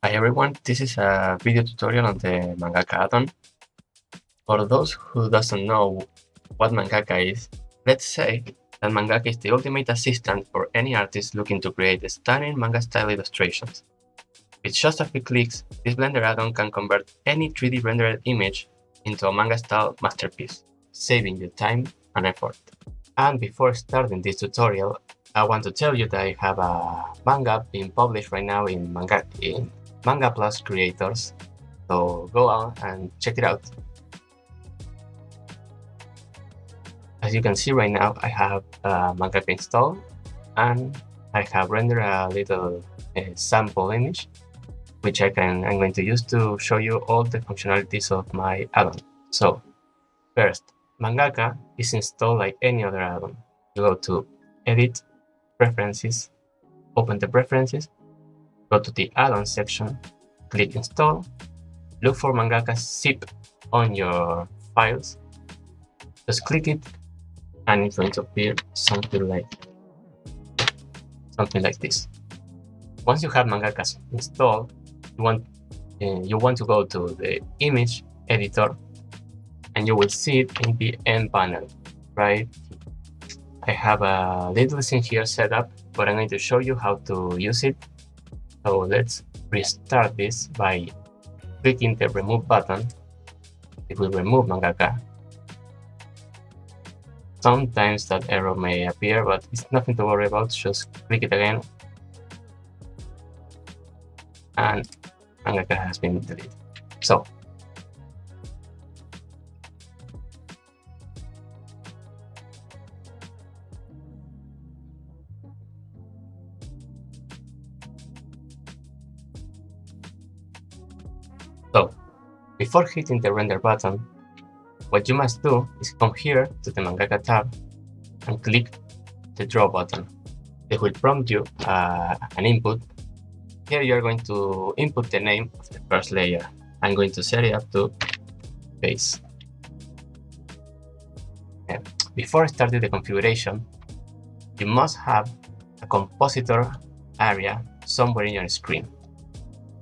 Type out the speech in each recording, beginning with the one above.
Hi everyone, this is a video tutorial on the Mangaka add-on. For those who doesn't know what Mangaka is, let's say that Mangaka is the ultimate assistant for any artist looking to create stunning manga-style illustrations. With just a few clicks, this Blender add-on can convert any 3D rendered image into a manga-style masterpiece, saving you time and effort. And before starting this tutorial, I want to tell you that I have a manga being published right now in Manga Plus creators, so go out and check it out. As you can see right now, I have Mangaka installed and I have rendered a little sample image, which I'm going to use to show you all the functionalities of my add-on. So first, Mangaka is installed like any other add-on. You go to Edit, Preferences, open the preferences, go to the add-on section, click Install, look for Mangaka zip on your files, just click it, and it's going to appear something like this. Once you have Mangaka installed, you want to go to the image editor, and you will see it in the end panel, right? I have a little thing here set up, but I'm going to show you how to use it. So let's restart this by clicking the remove button. It will remove Mangaka. Sometimes that error may appear, but it's nothing to worry about. Just click it again, and Mangaka has been deleted. So before hitting the render button, what you must do is come here to the Mangaka tab and click the draw button. It will prompt you an input. Here you are going to input the name of the first layer. I'm going to set it up to base. Before starting the configuration, you must have a compositor area somewhere in your screen.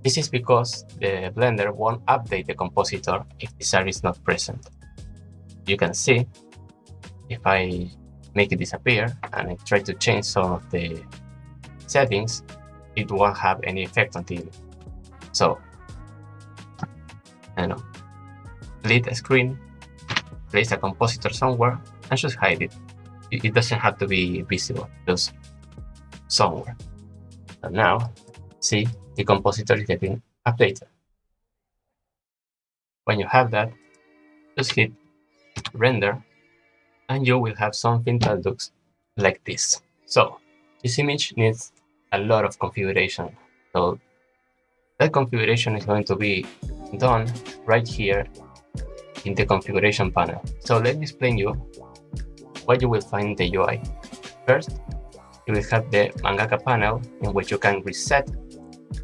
This is because the Blender won't update the compositor if this area is not present. You can see, if I make it disappear and I try to change some of the settings, it won't have any effect on the image. So, delete a screen, place a compositor somewhere, and just hide it. It doesn't have to be visible, just somewhere. And now, see, the compositor is getting updated. When you have that, just hit render, and you will have something that looks like this. So this image needs a lot of configuration. So that configuration is going to be done right here in the configuration panel. So let me explain you what you will find in the UI. First, you will have the Mangaka panel, in which you can reset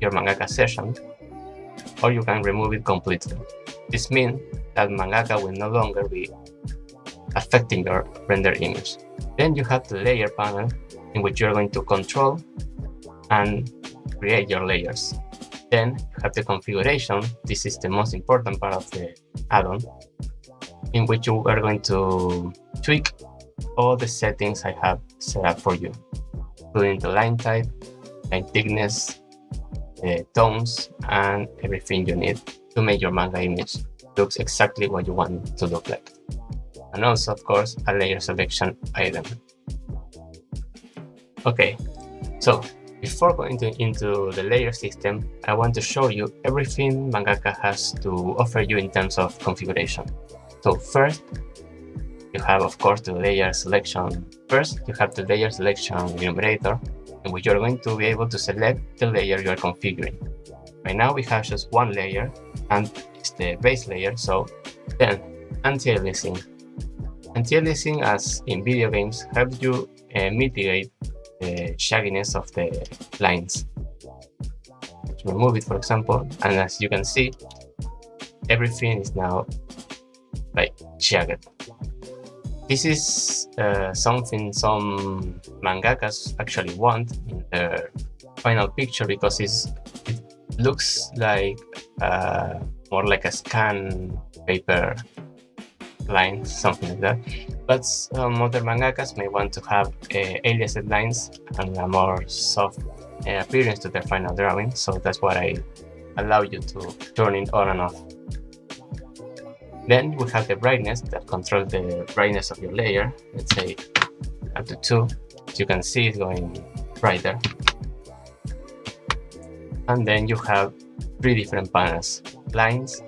your Mangaka session, or you can remove it completely. This means that Mangaka will no longer be affecting your render image. Then you have the layer panel, in which you're going to control and create your layers. Then you have the configuration. This is the most important part of the add-on, in which you are going to tweak all the settings I have set up for you, including the line type, line thickness, the tones, and everything you need to make your manga image looks exactly what you want it to look like. And also, of course, a layer selection item. Okay, so before going into the layer system, I want to show you everything Mangaka has to offer you in terms of configuration. So first, you have, of course, the layer selection. First, you have the layer selection enumerator, in which you're going to be able to select the layer you are configuring. Right now, we have just one layer, and it's the base layer. So then, anti-aliasing. Anti-aliasing, as in video games, helps you mitigate the shagginess of the lines. Let's remove it, for example, and as you can see, everything is now like jagged. This is something some mangakas actually want in their final picture, because it looks like more like a scan paper line, something like that. But other mangakas may want to have aliased lines and a more soft appearance to their final drawing. So that's what I allow you to turn it on and off. Then we have the brightness that controls the brightness of your layer. Let's say up to 2. As you can see, it's going brighter. And then you have 3 different panels: lines,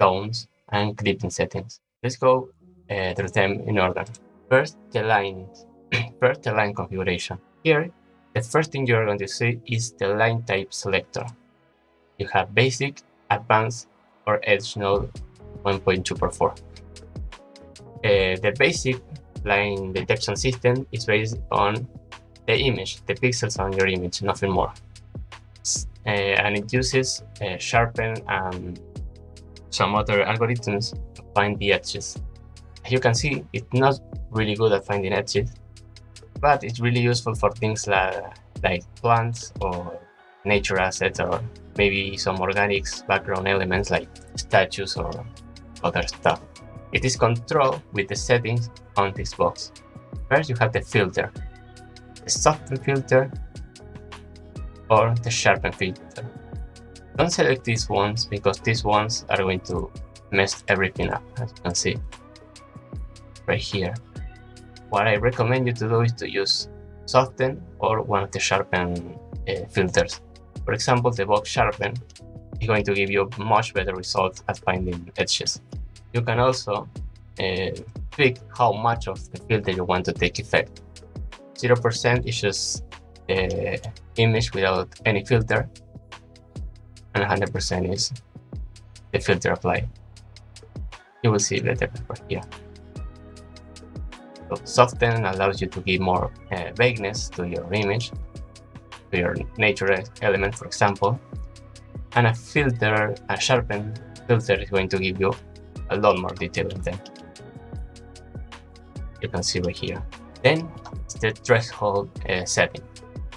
tones, and clipping settings. Let's go through them in order. First, the lines. First, the line configuration. Here, the first thing you're going to see is the line type selector. You have basic, advanced, or edge node 1.2x4. The basic line detection system is based on the image, the pixels on your image, nothing more. And it uses sharpen and some other algorithms to find the edges. As you can see, it's not really good at finding edges, but it's really useful for things like plants or nature assets, or maybe some organics background elements like statues or other stuff. It is controlled with the settings on this box. First, you have the filter, the soften filter or the sharpen filter. Don't select these ones because these ones are going to mess everything up, as you can see right here. What I recommend you to do is to use soften or one of the sharpen filters. For example, the box sharpen is going to give you much better results at finding edges. You can also pick how much of the filter you want to take effect. 0% is just the image without any filter, and 100% is the filter applied. You will see better right here. So soften allows you to give more vagueness to your image, to your nature element, for example. And a filter, a sharpen filter, is going to give you a lot more detail in them. You can see right here. Then it's the threshold setting.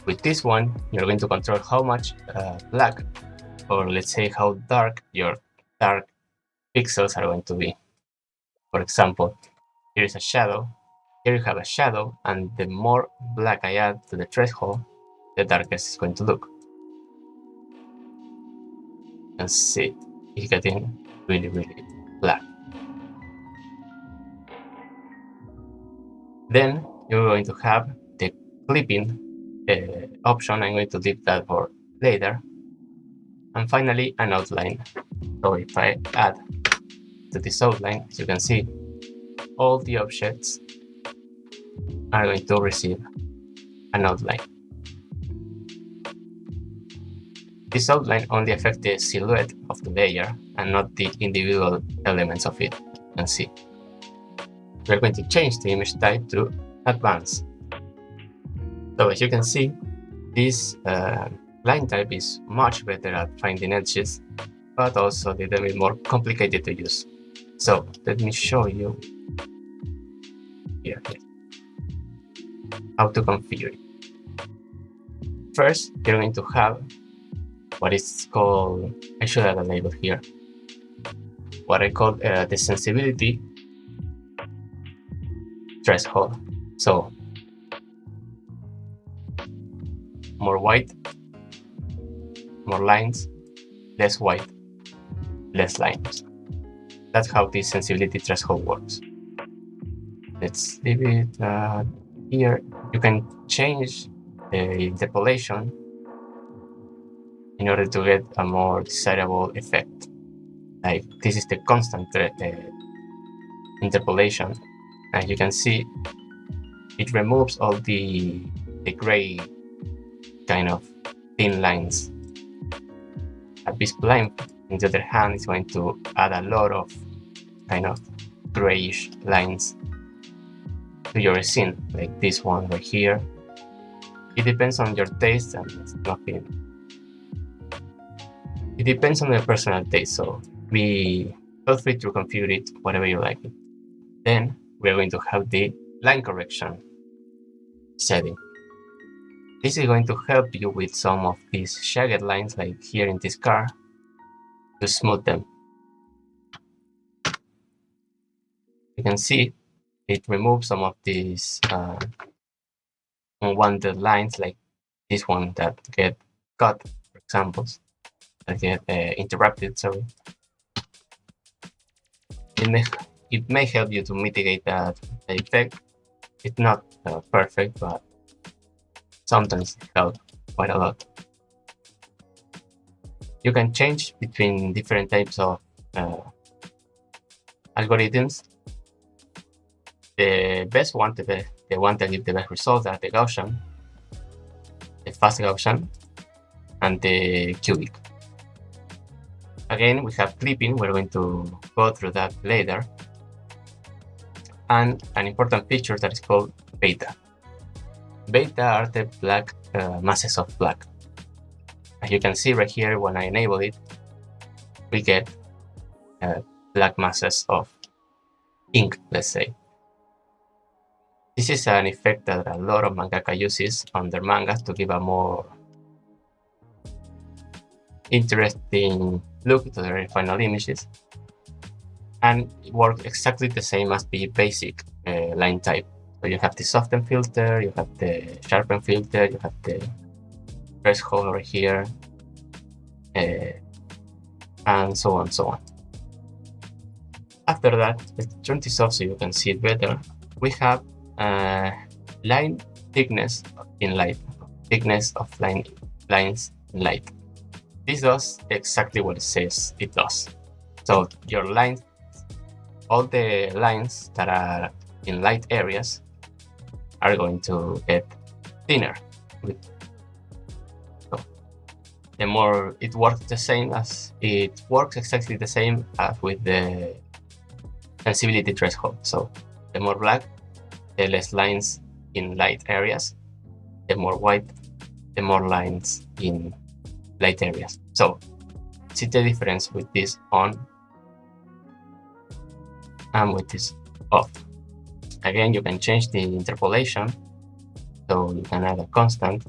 With this one, you're going to control how much black, or let's say how dark your dark pixels are going to be. For example, here is a shadow. Here you have a shadow, and the more black I add to the threshold, the darker it's going to look. You can see it's getting really, really black. Then you're going to have the clipping option. I'm going to leave that for later. And finally, an outline. So if I add to this outline, as you can see, all the objects are going to receive an outline. This outline only affects the silhouette of the layer and not the individual elements of it. You can see. We're going to change the image type to advanced. So as you can see, this line type is much better at finding edges, but also a little bit more complicated to use. So let me show you here how to configure it. First, you're going to have what is called, I should add a label here, what I call the sensibility threshold. So more white, more lines, less white, less lines. That's how this sensibility threshold works. Let's leave it here. You can change the interpolation in order to get a more desirable effect. Like this is the constant interpolation. As you can see, it removes all the gray kind of thin lines. A B-spline, on the other hand, is going to add a lot of kind of grayish lines to your scene, like this one right here. It depends on your taste, and it's nothing. It depends on your personal taste, so feel free to configure it whatever you like it. Then we're going to have the line correction setting. This is going to help you with some of these jagged lines, like here in this car, to smooth them. You can see it removes some of these unwanted lines, like this one that get cut, for example, that get interrupted. Sorry. It may help you to mitigate that effect. It's not perfect, but sometimes it helps quite a lot. You can change between different types of algorithms. The best one, the one that gives the best results, are the Gaussian, the fast Gaussian, and the cubic. Again, we have clipping. We're going to go through that later. And an important feature that is called beta. Beta are the black masses of black. As you can see right here, when I enable it, we get black masses of ink, let's say. This is an effect that a lot of mangaka uses on their mangas to give a more interesting look to their final images, and it works exactly the same as the basic line type. So you have the soften filter, you have the sharpen filter, you have the threshold over here, and so on, so on. After that, let's turn this off so you can see it better. We have line thickness in light, thickness of lines in light. This does exactly what it says it does. So your lines, all the lines that are in light areas are going to get thinner. So the more it works exactly the same as with the sensibility threshold. So the more black, the less lines in light areas. The more white, the more lines in light areas. So see the difference with this on and with this off. Again, you can change the interpolation, so you can add a constant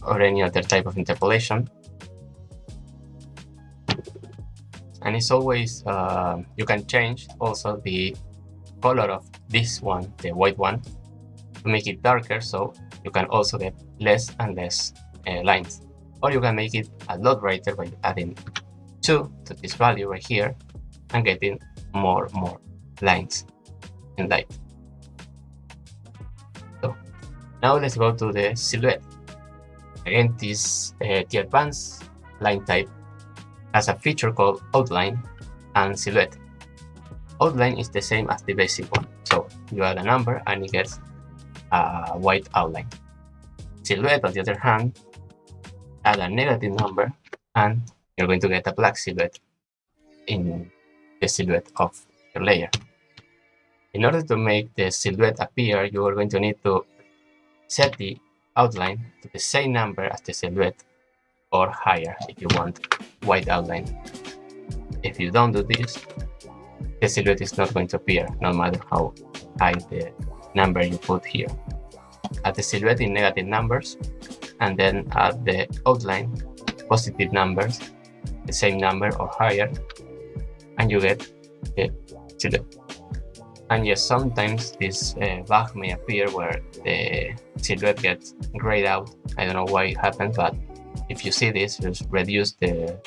or any other type of interpolation. And it's always, you can change also the color of this one, the white one, to make it darker, so you can also get less and less lines. Or you can make it a lot brighter by adding 2 to this value right here and getting more lines in light. So now let's go to the silhouette. Again, this the advanced line type has a feature called outline and silhouette. Outline is the same as the basic one, so you add a number and it gets a white outline. Silhouette, on the other hand, add a negative number and you're going to get a black silhouette in the silhouette of your layer. In order to make the silhouette appear, you are going to need to set the outline to the same number as the silhouette or higher if you want white outline. If you don't do this, the silhouette is not going to appear, no matter how high the number you put here. Add the silhouette in negative numbers, and then add the outline positive numbers, the same number or higher, and you get the silhouette. And yes, sometimes this bug may appear where the silhouette gets grayed out. I don't know why it happens, but if you see this, just reduce the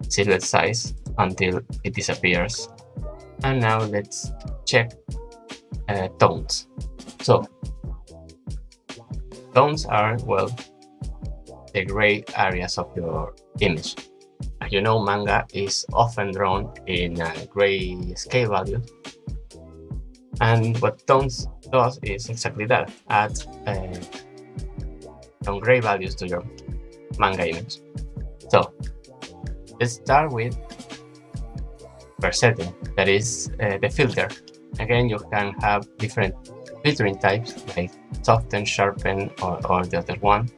silhouette size until it disappears. And now let's check tones. So tones are, well, the gray areas of your image. As you know, manga is often drawn in gray scale value, and what tones does is exactly that, add some gray values to your manga image. So let's start with per setting, that is the filter. Again, you can have different filtering types like soften, sharpen, or the other one.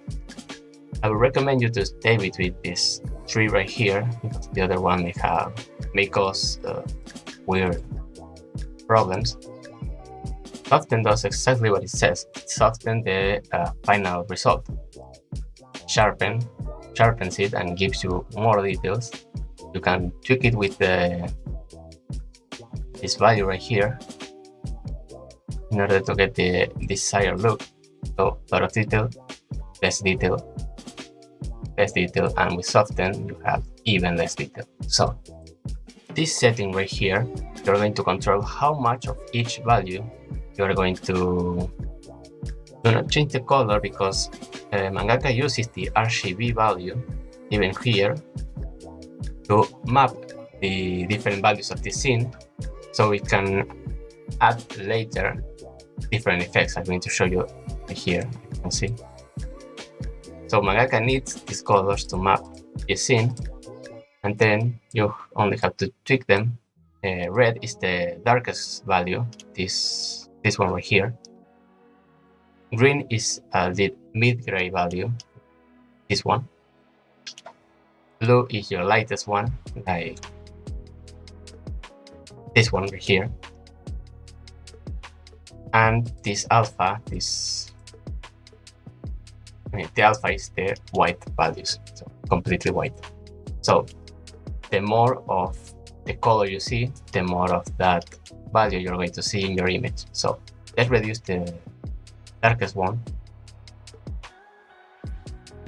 I would recommend you to stay between these 3 right here, because the other one may cause weird problems. Soften does exactly what it says. It softens the final result. Sharpens it and gives you more details. You can tweak it with this value right here in order to get the desired look. So a lot of detail, less detail, and with soften you have even less detail. So this setting right here, you're going to control how much of each value you're going to do not change the color, because Mangaka uses the RGB value even here to map the different values of the scene, so it can add later different effects. I'm going to show you here, you can see. So Mangaka needs these colors to map the scene, and then you only have to tweak them. Red is the darkest value, this one right here. Green is the mid-gray value, this one. Blue is your lightest one, like this one right here. And this alpha, the alpha is the white values, so completely white. So the more of the color you see, the more of that value you're going to see in your image. So let's reduce the darkest one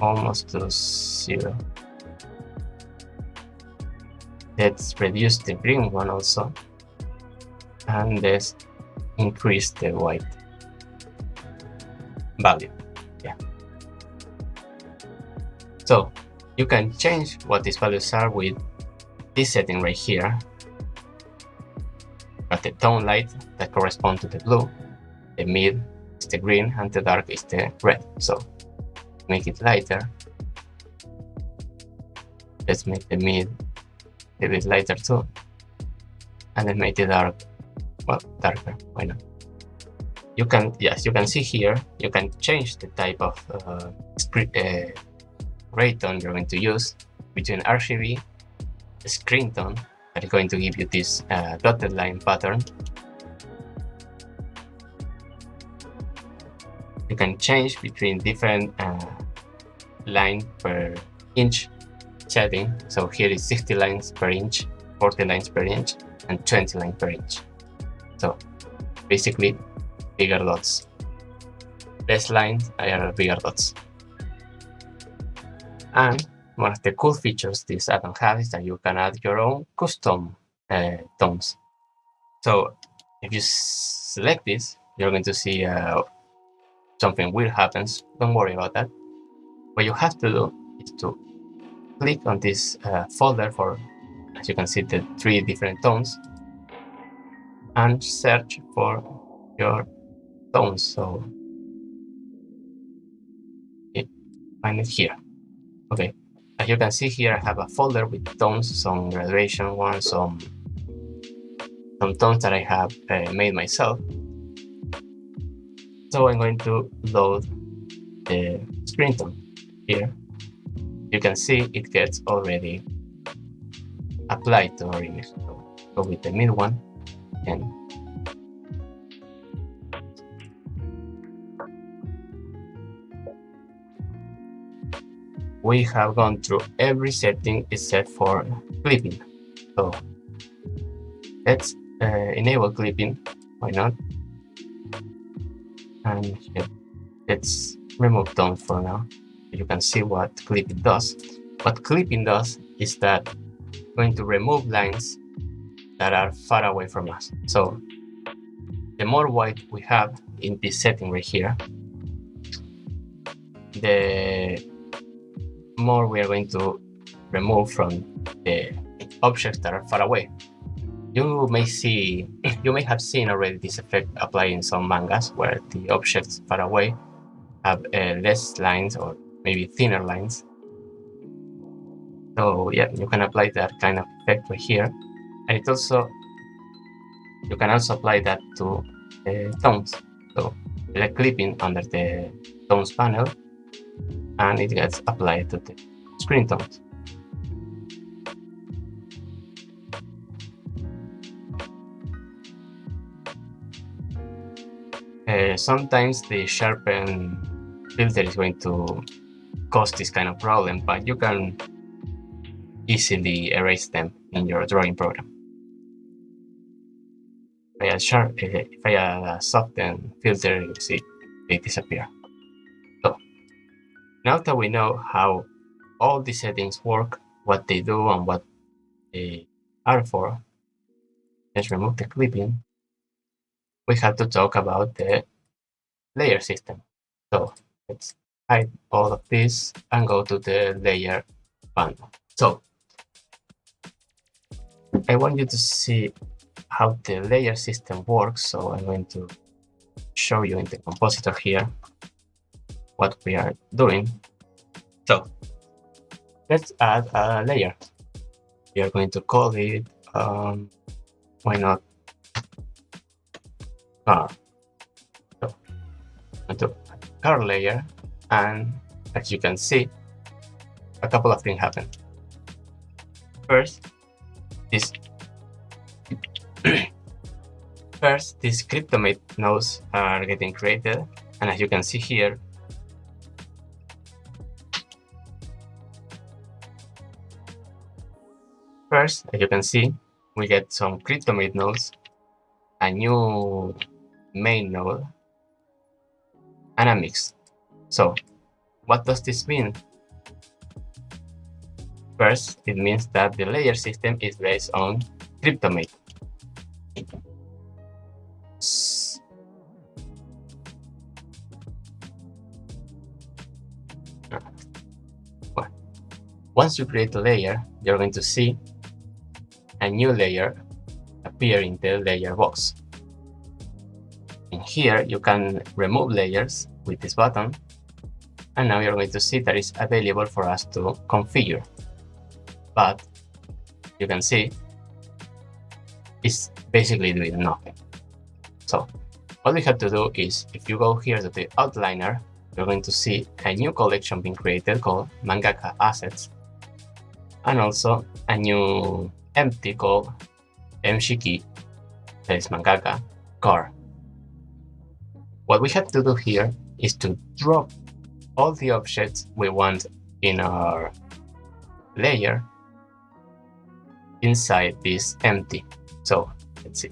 almost to 0. Let's reduce the green one also, and let's increase the white value. Yeah. So you can change what these values are with this setting right here. But the tone light that corresponds to the blue, the mid is the green, and the dark is the red. So make it lighter. Let's make the mid a bit lighter too, and then make the dark, well, darker. Why not? You can, yes, you can see here, you can change the type of gray tone you're going to use between RGB, screen tone, that is going to give you this dotted line pattern. You can change between different line per inch setting. So here is 60 lines per inch, 40 lines per inch, and 20 lines per inch. So basically bigger dots. Less lines are bigger dots. And one of the cool features this add-on has is that you can add your own custom tones. So if you select this, you're going to see something weird happens. Don't worry about that. What you have to do is to click on this folder for, as you can see, the 3 different tones, and search for your tones. So find it here. Okay, as you can see here, I have a folder with tones, some graduation ones, some tones that I have made myself. So I'm going to load the screen tone here. You can see it gets already applied to our image. So go with the mid one, and we have gone through every setting except for clipping. So let's enable clipping. Why not? And let's remove tone for now. You can see what clipping does. What clipping does is that it's going to remove lines that are far away from us. So the more white we have in this setting right here, the more we are going to remove from the objects that are far away. You may have seen already this effect applied in some mangas, where the objects far away have less lines, or maybe thinner lines. So yeah, you can apply that kind of effect right here, and you can also apply that to tones. So select clipping under the tones panel, and it gets applied to the screen tones. Sometimes the sharpen filter is going to cause this kind of problem, but you can easily erase them in your drawing program. If I add a soften filter, you see they disappear. So now that we know how all the settings work, what they do and what they are for, let's remove the clipping. We have to talk about the layer system. So let's hide all of this and go to the layer panel. So I want you to see how the layer system works. So I'm going to show you in the compositor here what we are doing. So let's add a layer. We are going to call it, why not, car. So I'm going to car layer, and as you can see, a couple of things happen. First, these cryptomate nodes are getting created, and as you can see here, first, as you can see, we get some cryptomate nodes, a new main node, and a mix. So what does this mean? First, it means that the layer system is based on cryptomate. Once you create a layer, you're going to see a new layer appear in the layer box. In here, you can remove layers with this button, and now you're going to see that it's available for us to configure. But you can see it's basically doing nothing. So what we have to do is, if you go here to the outliner, you're going to see a new collection being created called Mangaka Assets, and also a new empty called mshiki, that is Mangaka Car. What we have to do here is to drop all the objects we want in our layer inside this empty. So let's see.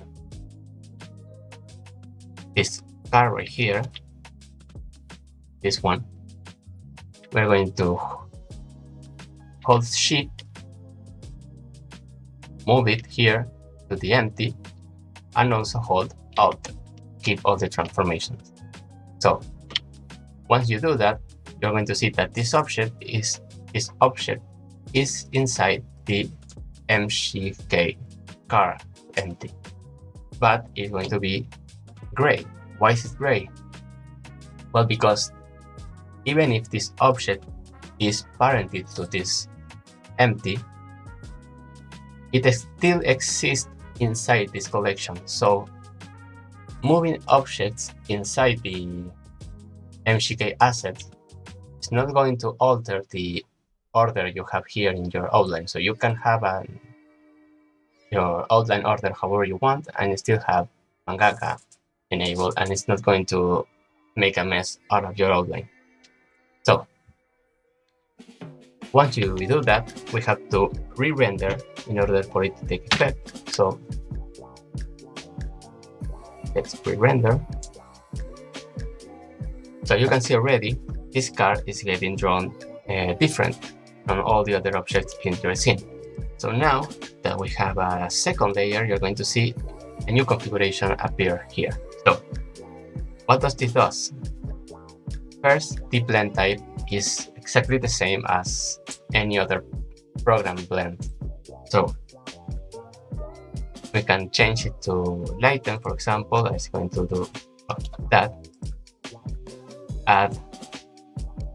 This car right here, this one, we're going to hold Shift, move it here to the empty, and also hold Alt, keep all the transformations. So once you do that, you're going to see that this object is inside the mshk car empty, but it's going to be gray. Why is it gray? Well, because even if this object is parented to this empty, it still exists inside this collection. So moving objects inside the mshk asset is not going to alter the order you have here in your outline. So you can have your outline order however you want and still have Mangaka enabled, and it's not going to make a mess out of your outline. So once you do that, we have to re-render in order for it to take effect. So let's re-render. So you can see already this car is getting drawn different from all the other objects in your scene. So now that we have a second layer, you're going to see a new configuration appear here. So what does this do? First, the blend type is exactly the same as any other program blend. So we can change it to lighten, for example. I'm going to do that. Add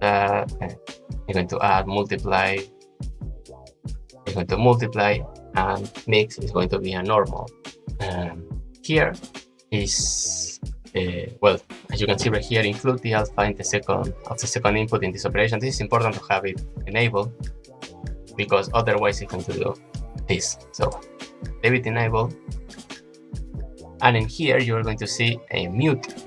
that. I'm going to add multiply. I'm going to multiply, and mix is going to be a normal. Here is well, as you can see right here, include the alpha in the second input in this operation. This is important to have it enabled because otherwise it's going to do this. So leave it enabled, and in here you're going to see a mute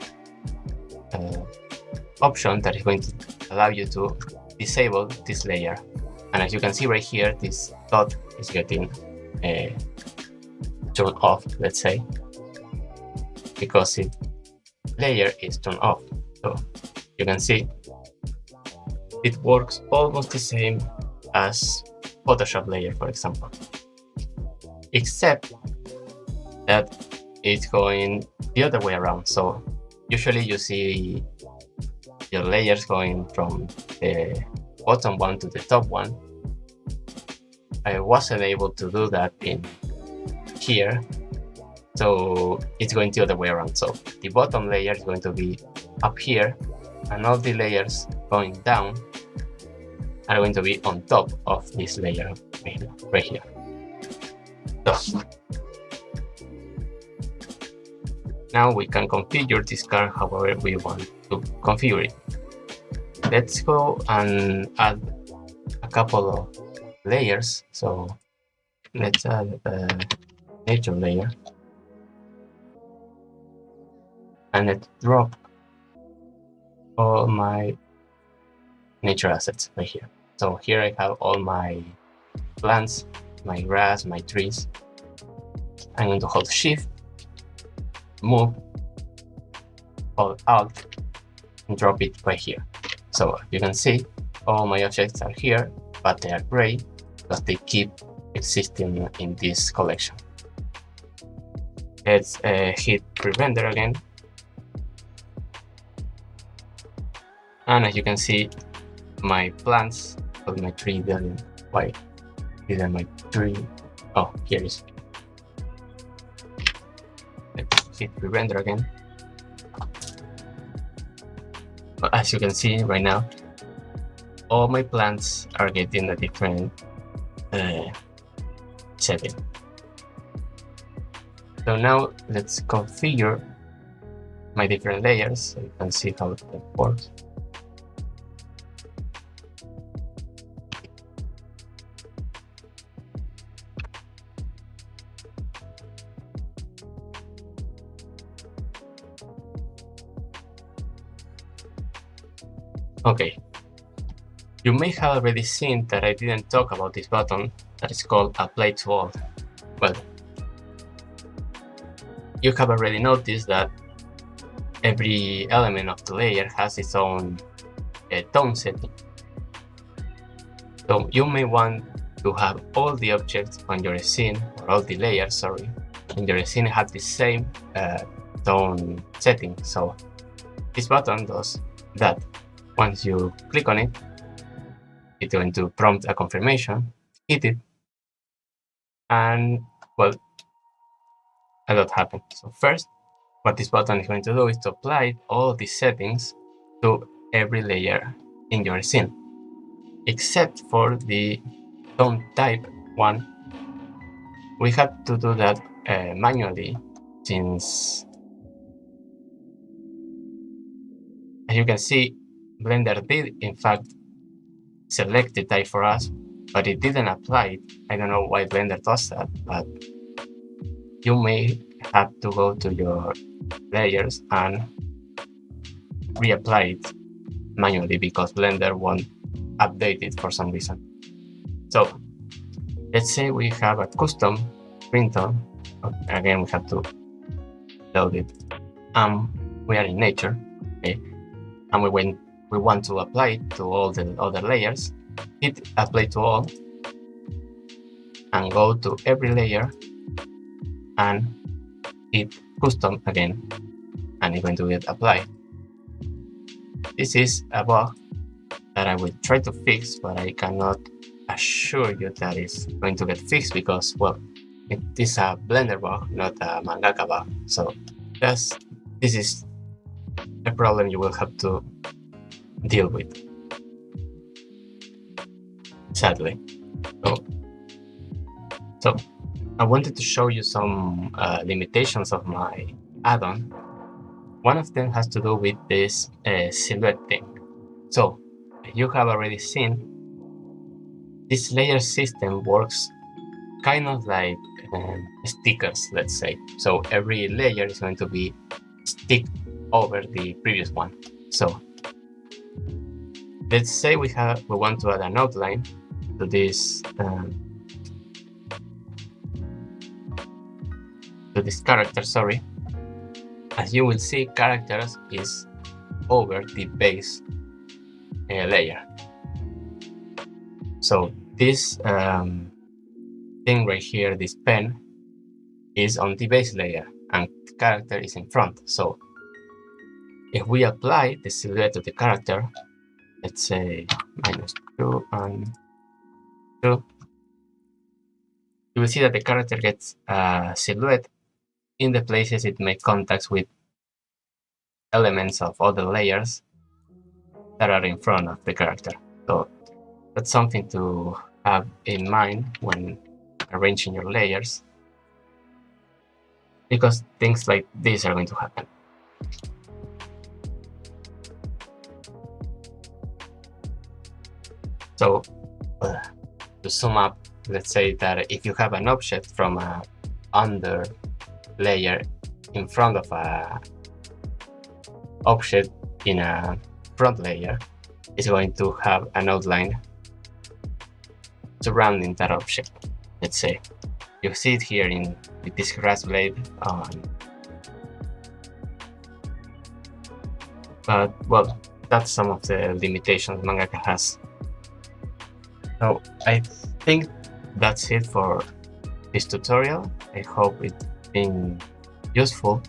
option that is going to allow you to disable this layer. And as you can see right here, this dot is getting turned off, let's say, because the layer is turned off. So you can see it works almost the same as Photoshop layer, for example, except that it's going the other way around. So usually you see your layers going from the bottom one to the top one. I wasn't able to do that in here, so it's going the other way around. So the bottom layer is going to be up here, and all the layers going down are going to be on top of this layer right here. So now we can configure this card however we want to configure it. Let's go and add a couple of layers. So let's add a nature layer, and let's drop all my nature assets right here. So here I have all my plants, my grass, my trees. I'm going to hold Shift, move, hold Alt, and drop it right here. So you can see all my objects are here, but they are gray because they keep existing in this collection. Let's hit pre-render again. And as you can see, my plants, but my tree didn't. Why didn't my tree? Oh, here it is. Let's hit pre-render again. But as you can see right now, all my plants are getting a different setting. So now let's configure my different layers so you can see how it works. Okay, you may have already seen that I didn't talk about this button that is called Apply to All. Well, you have already noticed that every element of the layer has its own tone setting. So you may want to have all the objects on your scene, or all the layers, sorry, in your scene have the same tone setting. So this button does that. Once you click on it, it's going to prompt a confirmation, hit it, and well, a lot happens. So first, what this button is going to do is to apply all these settings to every layer in your scene, except for the tone type one. We have to do that manually, since as you can see, Blender did in fact select the type for us, but it didn't apply it. I don't know why Blender does that, but you may have to go to your layers and reapply it manually because Blender won't update it for some reason. So let's say we have a custom ringtone. Again, we have to load it. We are in nature, okay? And we want to apply it to all the other layers. Hit apply to all and go to every layer and hit custom again, and it's going to get applied. This is a bug that I will try to fix, but I cannot assure you that it's going to get fixed because, well, it is a Blender bug, not a Mangaka bug. So this is a problem you will have to deal with, sadly. So I wanted to show you some limitations of my add-on. One of them has to do with this silhouette thing. So you have already seen this layer system works kind of like stickers, let's say. So every layer is going to be stick over the previous one. So let's say we want to add an outline to this character. Sorry, as you will see, characters is over the base layer. So this thing right here, this pen, is on the base layer and the character is in front. So if we apply the silhouette of the character, let's say -2 and 2, you will see that the character gets a silhouette in the places it makes contacts with elements of other layers that are in front of the character. So that's something to have in mind when arranging your layers, because things like this are going to happen. So to sum up, let's say that if you have an object from a under layer in front of a object in a front layer, it's going to have an outline surrounding that object. Let's say you see it here with this grass blade on. But well, that's some of the limitations Mangaka has. So I think that's it for this tutorial. I hope it's been useful.